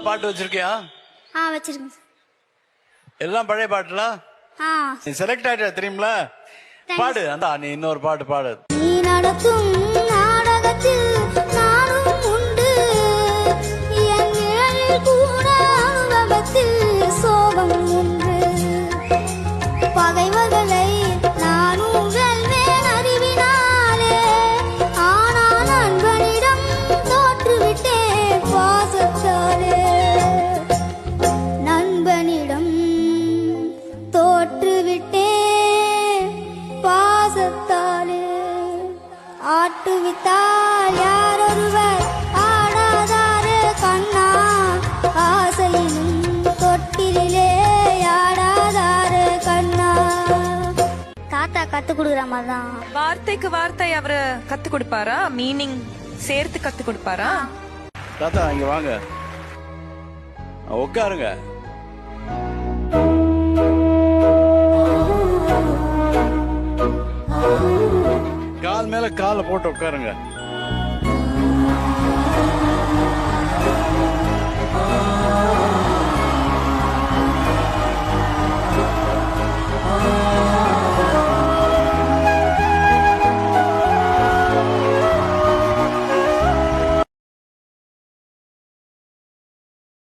பாட்டு வச்சிருக்கியா? வச்சிருக்கேன் சார். எல்லாம் பழைய பாட்டுல நீ செலக்ட் ஆயிட்ட தெரியுமில? பாடு அந்த நீ இன்னொரு பாட்டு பாடு. நீ நடத்தும் நாடகத்தில் நானும் உண்டு, என் நிழலில் கூட அனுபவத்தில் சோகம் உண்டு. பகைவர்களை நானும் வெல்வேன் அறிவினாலே, ஆனால் நண்பனிடம் தோற்றுவிட்டேன் பாசத்தாலே. நண்பனிடம் தோற்றுவிட்டேன் பாசத்தாலே. ஆட்டுவித்தால் யாரொருவர் ஆடாதாரு கண்ணா, ஆசையினும் தொட்டிலே ஆடாதாரு கண்ணா. தாத்தா கத்து கொடுக்குற மாதிரிதான். வார்த்தைக்கு வார்த்தை அவரு கத்து கொடுப்பாரா? மீனிங் சேர்த்து கத்து கொடுப்பாரா? தாத்தா இங்க வாங்க, உட்காருங்க. கால் மேல காலை போட்டு உட்காருங்க.